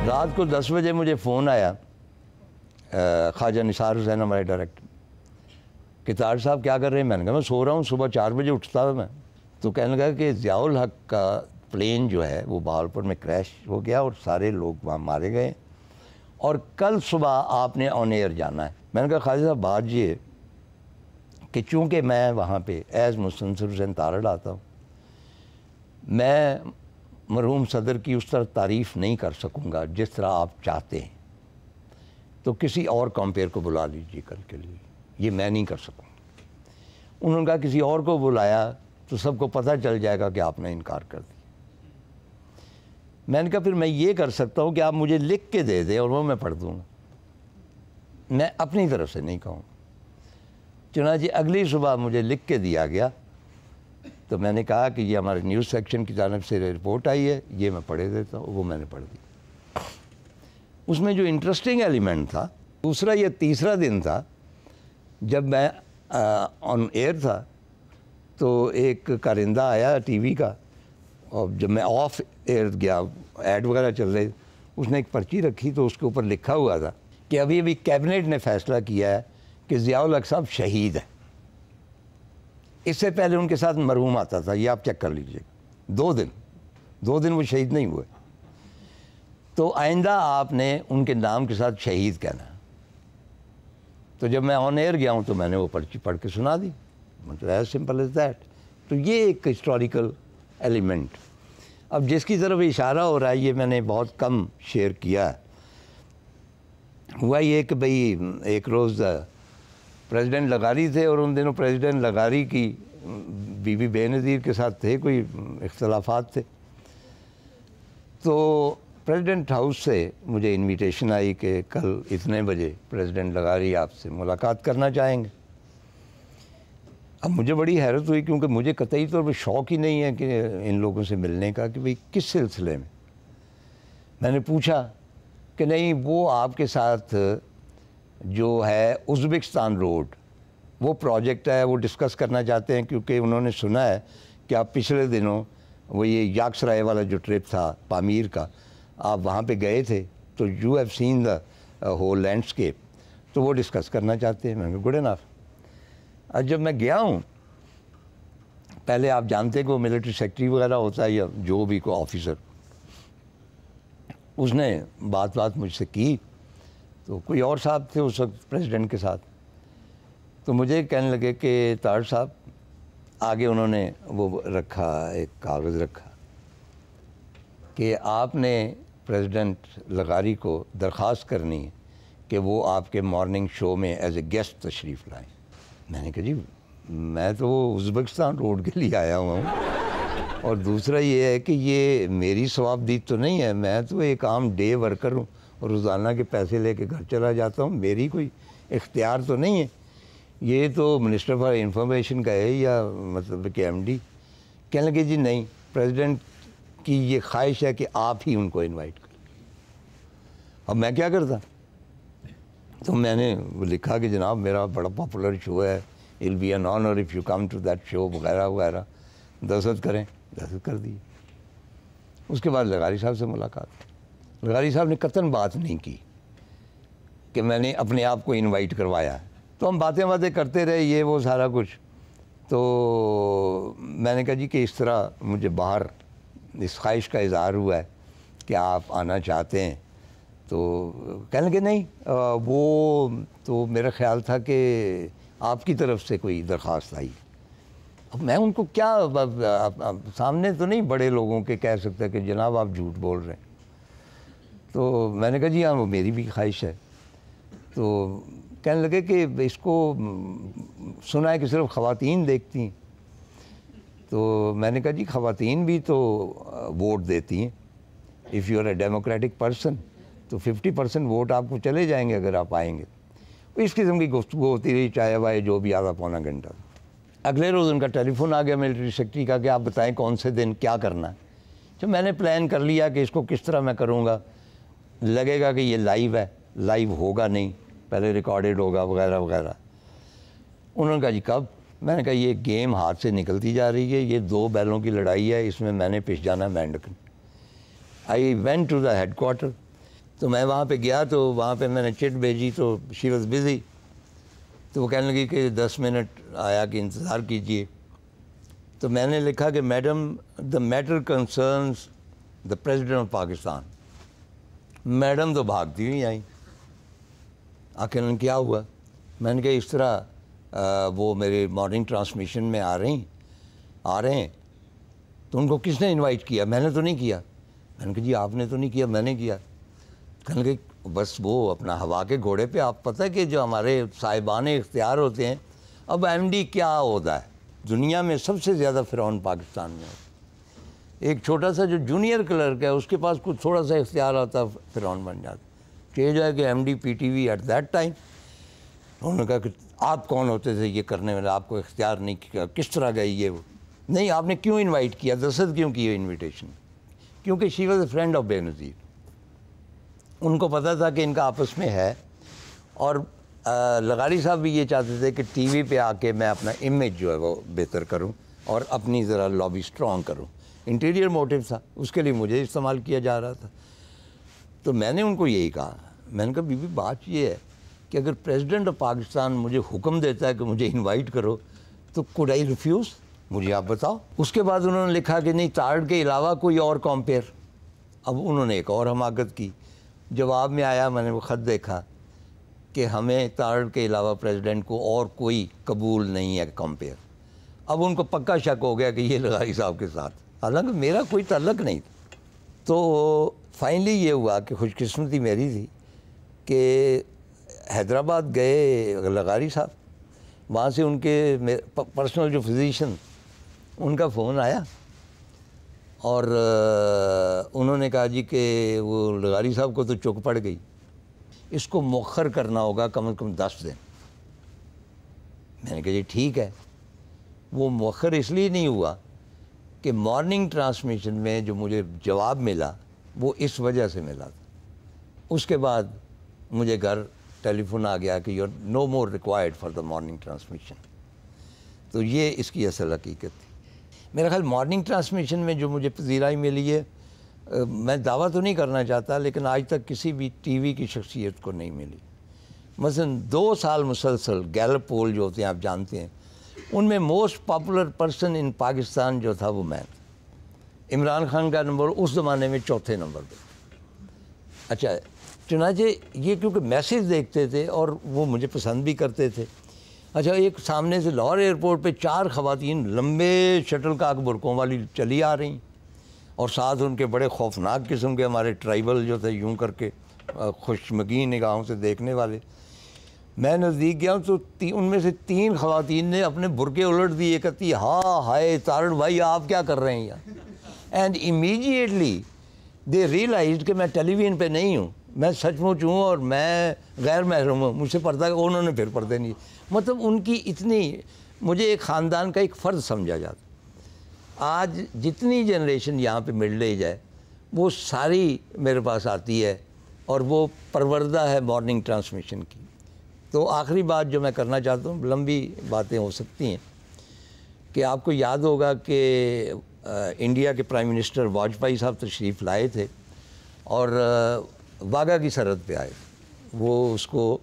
رات کو 10 بجے مجھے فون آیا خواجہ نثار حسین ہمارے ڈائریکٹر کہ طاہر صاحب کیا کر رہے ہیں؟ میں نے کہا میں سو رہا ہوں، صبح 4 بجے اٹھتا ہوں میں. تو کہنے لگا کہ ضیاء الحق کا پلین جو ہے وہ بہاولپور میں کریش ہو گیا اور سارے لوگ وہاں مارے گئے اور کل صبح آپ نے آن ایئر جانا ہے. میں نے کہا خواجہ صاحب بات یہ ہے کہ چونکہ میں وہاں پہ ایز مستنصر حسین تارڑ آتا ہوں، میں مرحوم صدر کی اس طرح تعریف نہیں کر سکوں گا جس طرح آپ چاہتے ہیں، تو کسی اور کمپیئر کو بلا لیجیے کل کے لیے، یہ میں نہیں کر سکوں. انہوں نے کہا کسی اور کو بلایا تو سب کو پتہ چل جائے گا کہ آپ نے انکار کر دیا. میں نے کہا پھر میں یہ کر سکتا ہوں کہ آپ مجھے لکھ کے دے دیں اور وہ میں پڑھ دوں گا، میں اپنی طرف سے نہیں کہوں. چنانچہ اگلی صبح مجھے لکھ کے دیا گیا تو میں نے کہا کہ یہ ہمارے نیوز سیکشن کی جانب سے رپورٹ آئی ہے، یہ میں پڑھے دیتا ہوں. وہ میں نے پڑھ دی. اس میں جو انٹرسٹنگ ایلیمنٹ تھا، دوسرا یا تیسرا دن تھا جب میں آن ایئر تھا تو ایک کارندہ آیا ٹی وی کا، اور جب میں آف ایئر گیا ایڈ وغیرہ چل رہے، اس نے ایک پرچی رکھی تو اس کے اوپر لکھا ہوا تھا کہ ابھی کیبنٹ نے فیصلہ کیا ہے کہ ضیاء الحق صاحب شہید ہے. اس سے پہلے ان کے ساتھ مرحوم آتا تھا، یہ آپ چیک کر لیجئے. 2 دن وہ شہید نہیں ہوئے. تو آئندہ آپ نے ان کے نام کے ساتھ شہید کہنا. تو جب میں آن ایئر گیا ہوں تو میں نے وہ پرچی پڑھ کے سنا دی، مطلب ایز سمپل ایز دیٹ. تو یہ ایک ہسٹوریکل ایلیمنٹ. اب جس کی طرف اشارہ ہو رہا ہے یہ میں نے بہت کم شیئر کیا ہے. ہوا یہ کہ بھئی ایک روز پریزیڈنٹ لغاری تھے اور ان دنوں پریزیڈنٹ لغاری کی بی بی بے نظیر کے ساتھ تھے کوئی اختلافات تھے. تو پریزیڈنٹ ہاؤس سے مجھے انویٹیشن آئی کہ کل اتنے بجے پریزیڈنٹ لغاری آپ سے ملاقات کرنا چاہیں گے. اب مجھے بڑی حیرت ہوئی کیونکہ مجھے قطعی طور پہ شوق ہی نہیں ہے کہ ان لوگوں سے ملنے کا کہ بھئی کس سلسلے میں. میں نے پوچھا کہ نہیں وہ آپ کے ساتھ جو ہے ازبکستان روڈ وہ پروجیکٹ ہے وہ ڈسکس کرنا چاہتے ہیں، کیونکہ انہوں نے سنا ہے کہ آپ پچھلے دنوں وہ یہ یاکسرائے والا جو ٹرپ تھا پامیر کا، آپ وہاں پہ گئے تھے تو you have seen the whole landscape, تو وہ ڈسکس کرنا چاہتے ہیں. میں نے گڈ انف. اب جب میں گیا ہوں، پہلے آپ جانتے کہ وہ ملٹری سیکٹری وغیرہ ہوتا ہے یا جو بھی کوئی آفیسر، اس نے بات مجھ سے کی. تو کوئی اور صاحب تھے اس وقت پریزیڈنٹ کے ساتھ، تو مجھے کہنے لگے کہ طاہر صاحب، آگے انہوں نے وہ رکھا ایک کاغذ رکھا کہ آپ نے پریزیڈنٹ لغاری کو درخواست کرنی ہے کہ وہ آپ کے مارننگ شو میں ایز اے گیسٹ تشریف لائیں. میں نے کہا جی میں تو ازبکستان روڈ کے لیے آیا ہوا ہوں، اور دوسرا یہ ہے کہ یہ میری ثوابدید تو نہیں ہے، میں تو ایک عام ڈے ورکر ہوں اور روزانہ کے پیسے لے کے گھر چلا جاتا ہوں، میری کوئی اختیار تو نہیں ہے، یہ تو منسٹر فار انفارمیشن کا ہے یا مطلب کہ ایم ڈی. کہنے لگے جی نہیں، پریزیڈنٹ کی یہ خواہش ہے کہ آپ ہی ان کو انوائٹ کریں. اب میں کیا کرتا؟ تو میں نے لکھا کہ جناب میرا بڑا پاپولر شو ہے، it be an honour if you come to that show وغیرہ وغیرہ، دستخط کریں. دستخط کر دیے. اس کے بعد لغاری صاحب سے ملاقات. لغاری صاحب نے قطعاً بات نہیں کی کہ میں نے اپنے آپ کو انوائٹ کروایا. تو ہم باتیں کرتے رہے یہ وہ سارا کچھ. تو میں نے کہا جی کہ اس طرح مجھے باہر اس خواہش کا اظہار ہوا ہے کہ آپ آنا چاہتے ہیں. تو کہنے لگے نہیں، وہ تو میرا خیال تھا کہ آپ کی طرف سے کوئی درخواست آئی. اب میں ان کو کیا سامنے تو نہیں بڑے لوگوں کے کہہ سکتا کہ جناب آپ جھوٹ بول رہے ہیں. تو میں نے کہا جی ہاں وہ میری بھی خواہش ہے. تو کہنے لگے کہ اس کو سنا ہے کہ صرف خواتین دیکھتی ہیں. تو میں نے کہا جی خواتین بھی تو ووٹ دیتی ہیں. If you are a democratic person تو 50% ووٹ آپ کو چلے جائیں گے اگر آپ آئیں گے. اس قسم کی گفتگو ہوتی رہی، چائے وائے جو بھی آدھا پونا گھنٹہ. اگلے روز ان کا ٹیلی فون آ گیا ملٹری سیکٹری کا کہ آپ بتائیں کون سے دن کیا کرنا ہے. تو میں نے پلان کر لیا کہ اس کو کس طرح میں کروں گا. لگے گا کہ یہ لائیو ہے، لائیو ہوگا نہیں، پہلے ریکارڈڈ ہوگا وغیرہ وغیرہ. انہوں نے کہا جی کب؟ میں نے کہا یہ گیم ہاتھ سے نکلتی جا رہی ہے، یہ 2 بیلوں کی لڑائی ہے، اس میں نے پس جانا ہے مینڈک. I went to the headquarter. تو میں وہاں پہ گیا تو وہاں پہ میں نے چٹ بھیجی تو شی واز بزی. تو وہ کہنے لگی کہ 10 منٹ آیا کہ انتظار کیجیے. تو میں نے لکھا کہ madam the matter concerns the president of Pakistan. Madam تو بھاگتی ہوئی آئیں. آخر کیا ہوا؟ میں نے کہا اس طرح وہ میرے مارننگ ٹرانسمیشن میں آ رہے ہیں. تو ان کو کس نے انوائٹ کیا؟ میں نے تو نہیں کیا. میں نے کہا جی آپ نے تو نہیں کیا، میں نے کیا. کہنے کہ بس وہ اپنا ہوا کے گھوڑے پہ. آپ پتہ کہ جو ہمارے صاحبان اختیار ہوتے ہیں، اب ایم ڈی کیا ہوتا ہے دنیا میں سب سے زیادہ فرعون پاکستان میں ہوتا ہے. ایک چھوٹا سا جو جونیئر کلرک ہے اس کے پاس کچھ تھوڑا سا اختیار ہوتا ہے فرعون بن جاتا. کہ جو ہے کہ M D P T V at that time. انہوں نے کہا کہ آپ کون ہوتے تھے یہ کرنے والے؟ آپ کو اختیار نہیں کیا، کس طرح گئی یہ وہ؟ نہیں آپ نے کیوں انوائٹ کیا؟ دستخط کیوں کی انویٹیشن؟ کیونکہ she was a friend of بے نظیر. ان کو پتہ تھا کہ ان کا آپس میں ہے. اور لغاری صاحب بھی یہ چاہتے تھے کہ ٹی وی پہ آ کے میں اپنا امیج جو ہے وہ بہتر کروں اور اپنی ذرا لابی اسٹرانگ کروں. انٹیریئر موٹیو تھا، اس کے لیے مجھے استعمال کیا جا رہا تھا. تو میں نے ان کو یہی کہا، میں نے کہا بی بی بات یہ ہے کہ اگر پریزیڈنٹ آف پاکستان مجھے حکم دیتا ہے کہ مجھے انوائٹ کرو تو کوڈ آئی ریفیوز؟ مجھے آپ بتاؤ. اس کے بعد انہوں نے لکھا کہ نہیں تارڑ کے علاوہ کوئی اور کمپیئر. اب انہوں نے ایک اور حماقت کی. جواب میں آیا میں نے وہ خط دیکھا کہ ہمیں تارڑ کے علاوہ پریزیڈنٹ کو اور کوئی قبول نہیں ہے کمپیئر. اب ان کو پکا شک ہو گیا کہ یہ لغاری صاحب کے ساتھ، حالانکہ میرا کوئی تعلق نہیں تھا. تو فائنلی یہ ہوا کہ خوش قسمتی میری تھی کہ حیدرآباد گئے لغاری صاحب. وہاں سے ان کے پرسنل جو فزیشین ان کا فون آیا اور انہوں نے کہا جی کہ وہ لغاری صاحب کو تو چک پڑ گئی، اس کو مؤخر کرنا ہوگا کم از کم 10 دن. میں نے کہا جی ٹھیک ہے. وہ مؤخر اس لیے نہیں ہوا کہ مارننگ ٹرانسمیشن میں جو مجھے جواب ملا وہ اس وجہ سے ملا تھا. اس کے بعد مجھے گھر ٹیلی فون آ گیا کہ you are no more required for the morning transmission. تو یہ اس کی اصل حقیقت تھی. میرا خیال مارننگ ٹرانسمیشن میں جو مجھے پذیرائی ملی ہے، میں دعویٰ تو نہیں کرنا چاہتا لیکن آج تک کسی بھی ٹی وی کی شخصیت کو نہیں ملی. مثلا 2 سال مسلسل گیلپ پول جو ہوتے ہیں آپ جانتے ہیں، ان میں most popular person in Pakistan جو تھا وہ میں. عمران خان کا نمبر اس زمانے میں 4تھے نمبر پہ. اچھا چنانچہ یہ کیونکہ میسیج دیکھتے تھے اور وہ مجھے پسند بھی کرتے تھے. اچھا ایک سامنے سے لاہور ایئرپورٹ پہ 4 خواتین لمبے شٹل کاک برقعوں والی چلی آ رہی اور ساتھ ان کے بڑے خوفناک قسم کے ہمارے ٹرائبل جو تھے یوں کر کے خوشمگین نگاہوں سے دیکھنے والے. میں نزدیک گیا تو ان میں سے 3 خواتین نے اپنے برقعے الٹ دیے، کہتی ہاں ہائے تارڑ بھائی آپ کیا کر رہے ہیں یار. اینڈ امیڈیٹلی دے ریئلائزڈ کہ میں ٹیلی ویژن پہ نہیں ہوں، میں سچ مچ ہوں اور میں غیر محرم ہوں، مجھ سے پردہ انہوں نے پھر پردے نہیں. مطلب ان کی اتنی مجھے ایک خاندان کا ایک فرد سمجھا جاتا. آج جتنی جنریشن یہاں پہ مل رہی جائے وہ ساری میرے پاس آتی ہے اور وہ پروردہ ہے مارننگ ٹرانسمیشن کی. تو آخری بات جو میں کرنا چاہتا ہوں، لمبی باتیں ہو سکتی ہیں، کہ آپ کو یاد ہوگا کہ انڈیا کے پرائم منسٹر واجپئی صاحب تشریف لائے تھے اور واگا کی سرحد پہ آئے. وہ اس کو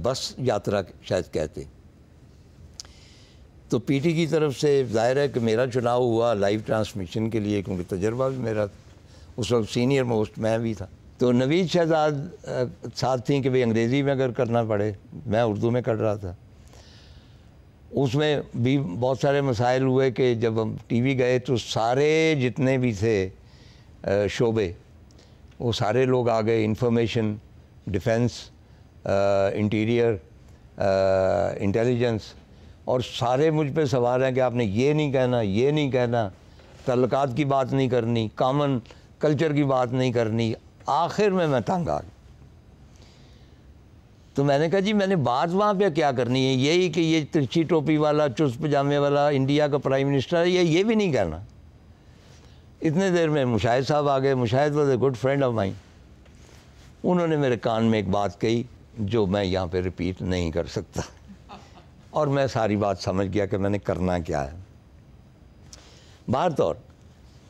بس یاترا شاید کہتے. تو پی ٹی کی طرف سے ظاہر ہے کہ میرا چناؤ ہوا لائیو ٹرانسمیشن کے لیے، کیونکہ تجربہ بھی میرا اس وقت سینئر موسٹ میں بھی تھا. تو نوید شہزاد ساتھ تھیں کہ بھئی انگریزی میں اگر کرنا پڑے، میں اردو میں کر رہا تھا. اس میں بھی بہت سارے مسائل ہوئے کہ جب ہم ٹی وی گئے تو سارے جتنے بھی تھے شعبے وہ سارے لوگ آ گئے، انفارمیشن، ڈیفنس، انٹیریئر، انٹیلیجنس، اور سارے مجھ پہ سوال ہیں کہ آپ نے یہ نہیں کہنا، یہ نہیں کہنا، تعلقات کی بات نہیں کرنی، کامن کلچر کی بات نہیں کرنی. آخر میں تنگ آ گیا. تو میں نے کہا جی میں نے بات وہاں پہ کیا کرنی ہے، یہی کہ یہ ترچھی ٹوپی والا چست پجامے والا انڈیا کا پرائم منسٹر ہے، یہ بھی نہیں کہنا. اتنے دیر میں مشاہد صاحب آ گئے. Mushahid was a good friend of mine. انہوں نے میرے کان میں ایک بات کہی جو میں یہاں پہ ریپیٹ نہیں کر سکتا، اور میں ساری بات سمجھ گیا کہ میں نے کرنا کیا ہے. باہر طور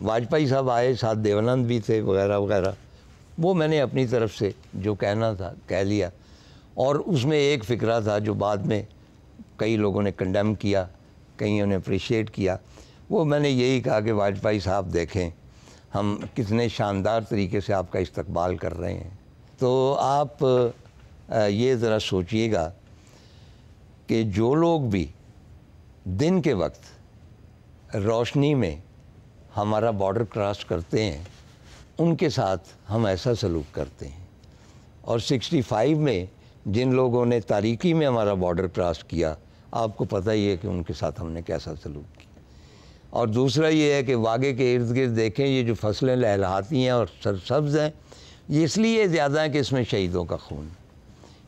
واجپئی صاحب آئے، ساتھ دیوانند بھی تھے وغیرہ وغیرہ. وہ میں نے اپنی طرف سے جو کہنا تھا کہہ لیا. اور اس میں ایک فقرہ تھا جو بعد میں کئی لوگوں نے کنڈیم کیا, کئیوں نے اپریشیٹ کیا. وہ میں نے یہی کہا کہ واجپئی صاحب دیکھیں ہم کتنے شاندار طریقے سے آپ کا استقبال کر رہے ہیں. تو آپ یہ ذرا سوچئے گا کہ جو لوگ بھی دن کے وقت روشنی میں ہمارا بارڈر کراس کرتے ہیں ان کے ساتھ ہم ایسا سلوک کرتے ہیں, اور 65 میں جن لوگوں نے تاریکی میں ہمارا بارڈر کراس کیا آپ کو پتہ ہی ہے کہ ان کے ساتھ ہم نے کیسا سلوک کیا. اور دوسرا یہ ہے کہ واگے کے ارد گرد دیکھیں یہ جو فصلیں لہلہاتی ہیں اور سرسبز ہیں, یہ اس لیے زیادہ ہے کہ اس میں شہیدوں کا خون.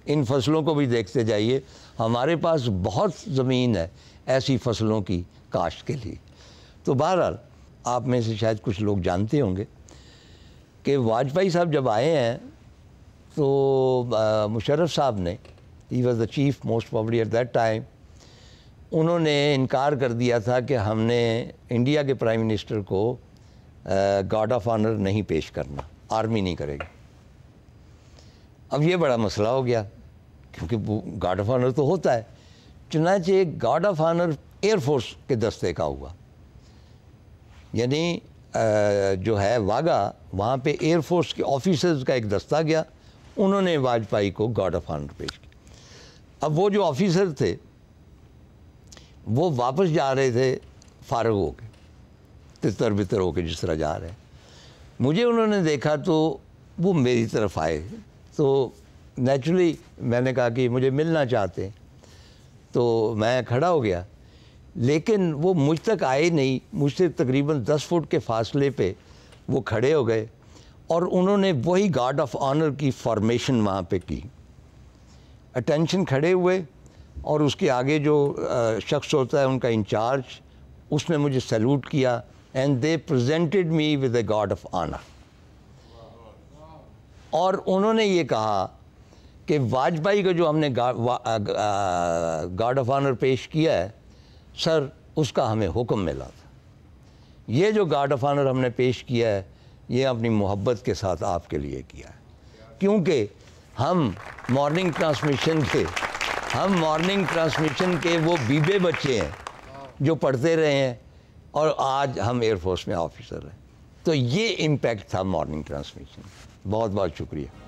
ان فصلوں کو بھی دیکھتے جائیے, ہمارے پاس بہت زمین ہے ایسی فصلوں کی کاشت کے لیے. تو بہرحال آپ میں سے شاید کچھ لوگ جانتے ہوں گے کہ واجپئی صاحب جب آئے ہیں تو مشرف صاحب نے, he was the chief most probably at that time, انہوں نے انکار کر دیا تھا کہ ہم نے انڈیا کے پرائم منسٹر کو گارڈ آف آنر نہیں پیش کرنا, آرمی نہیں کرے گی. اب یہ بڑا مسئلہ ہو گیا کیونکہ وہ گارڈ آف آنر تو ہوتا ہے. چنانچہ guard of honour air force کے دستے کا ہوا, یعنی جو ہے واگا وہاں پہ ایئر فورس کے آفیسرز کا ایک دستہ گیا, انہوں نے واجپئی کو گارڈ آف آنر پیش کیا. اب وہ جو آفیسر تھے وہ واپس جا رہے تھے فارغ ہو کے, تتر بتر ہو کے جس طرح جا رہے ہیں. مجھے انہوں نے دیکھا تو وہ میری طرف آئے, تو نیچرلی میں نے کہا کہ مجھے ملنا چاہتے ہیں, تو میں کھڑا ہو گیا. لیکن وہ مجھ تک آئے نہیں, مجھ سے تقریباً 10 فٹ کے فاصلے پہ وہ کھڑے ہو گئے اور انہوں نے وہی گارڈ آف آنر کی فارمیشن وہاں پہ کی. اٹینشن کھڑے ہوئے اور اس کے آگے جو شخص ہوتا ہے ان کا انچارج, اس نے مجھے سیلوٹ کیا and they presented me with a guard of honour. اور انہوں نے یہ کہا کہ واجپئی کا جو ہم نے گارڈ آف آنر پیش کیا ہے سر, اس کا ہمیں حکم ملا تھا. یہ جو گارڈ آف آنر ہم نے پیش کیا ہے یہ اپنی محبت کے ساتھ آپ کے لیے کیا ہے, کیونکہ ہم مارننگ ٹرانسمیشن کے وہ بیبے بچے ہیں جو پڑھتے رہے ہیں اور آج ہم ایئر فورس میں آفیسر ہیں. تو یہ امپیکٹ تھا مارننگ ٹرانسمیشن. بہت بہت شکریہ.